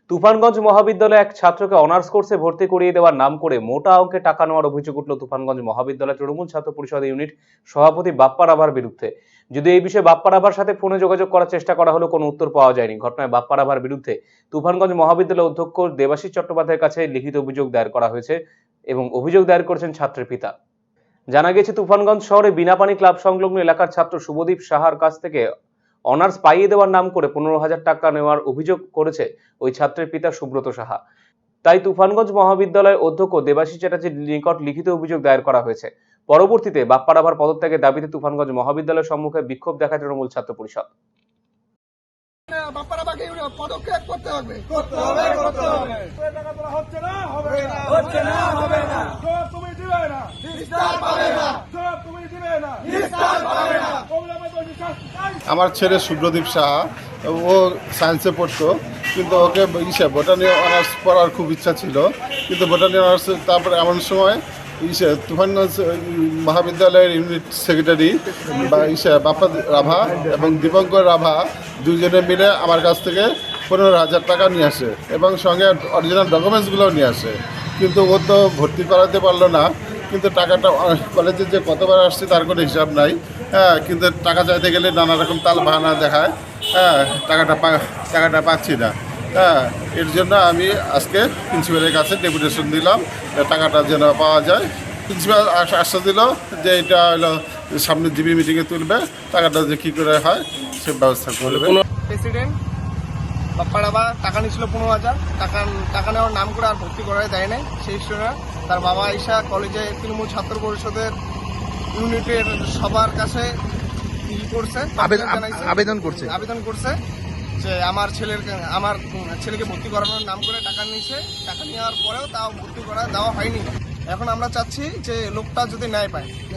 তুফানগঞ্জ মহাবিদ্যালয়ে এক ছাত্রকে অনার্স কোর্সে ভর্তি করিয়ে দেওয়ার নাম করে মোটা অঙ্কে টাকা নেওয়ার অভিযোগ উঠল তুফানগঞ্জ মহাবিদ্যালয় তৃণমূল ছাত্র পরিষদ ইউনিট সভাপতি বাপ্পা রাভার বিরুদ্ধে। যদিও এই বিষয়ে বাপ্পা রাভার সাথে ফোনে যোগাযোগ করার চেষ্টা করা হলেও কোনো উত্তর পাওয়া যায়নি। ঘটনায় বাপ্পা রাভার বিরুদ্ধে তুফানগঞ্জ মহাবিদ্যালয়ের অধ্যক্ষ দেবাশিস চট্টোপাধ্যায়ের কাছে লিখিত অভিযোগ দায়ের করা হয়েছে এবং অভিযোগ দায়ের করেছেন ছাত্রের পিতা। জানা গেছে, তুফানগঞ্জ শহরে বিনাপানি ক্লাব সংলগ্ন এলাকার ছাত্র শুভদীপ সাহার কাছ থেকে অনার্স পাইয়ে দেওয়ার নাম করে 15,000 টাকা নেওয়ার অভিযোগ করেছে ওই ছাত্রের পিতা সুব্রত সাহা। তাই তুফানগঞ্জ মহাবিদ্যালয়ের অধ্যক্ষ দেবাশিস চ্যাটার্জির নিকট লিখিত অভিযোগ দায়ের করা হয়েছে। পরবর্তীতে বাপ্পা রাভার পদত্যাগের দাবিতে তুফানগঞ্জ মহাবিদ্যালয়ের সম্মুখে বিক্ষোভ দেখায় তৃণমূল ছাত্র পরিষদ। বাপ্পা রাভাকে পদক্ষেপ করতে হবে। আমার ছেলে সুব্রদীপ সাহা, ও সায়েন্সে পড়তো, কিন্তু ওকে বোটানি অনার্স পড়ার খুব ইচ্ছা ছিল, কিন্তু বোটানি অনার্স তারপরে এমন সময় তুফানগঞ্জ মহাবিদ্যালয়ের ইউনিট সেক্রেটারি বাপ্পা রাভা এবং দীপঙ্কর রাভা দুজনে মিলে আমার কাছ থেকে 15,000 টাকা নিয়ে আসে এবং সঙ্গে অরিজিনাল ডকুমেন্টসগুলোও নিয়ে আসে। কিন্তু ও তো ভর্তি করাতে পারলো না, কিন্তু টাকাটা কলেজে যে কতবার আসছে তার কোনো হিসাব নাই। হ্যাঁ, কিন্তু টাকা চাইতে গেলে নানা রকম তাল বাহানা দেখায়। হ্যাঁ, টাকাটা পাচ্ছি না। হ্যাঁ, এর জন্য আমি আজকে প্রিন্সিপালের কাছে ডেপুটেশন দিলাম, টাকাটা যেন পাওয়া যায়। প্রিন্সিপাল আশ্বাস দিল যে এটা হলো সামনে জিবি মিটিংয়ে তুলবে, টাকাটা যে কী করে হয় সে ব্যবস্থা করবে। প্রেসিডেন্ট বাপ্পা রাভা টাকা নিয়েছিল 15,000 টাকা নেওয়ার নাম করে আর ভর্তি করা দেয় নাই সেই স্টুডেন্ট। তার বাবা ঈশা কলেজে তৃণমূল ছাত্র পরিষদের ইউনিটের সবার কাছে আবেদন করছে যে আমার ছেলেকে ভর্তি করানোর নাম করে টাকা নিয়েছে। টাকা নেওয়ার পরেও তাও ভর্তি করা দেওয়া হয়নি। এখন আমরা চাচ্ছি যে লোকটা যদি ন্যায় পায়।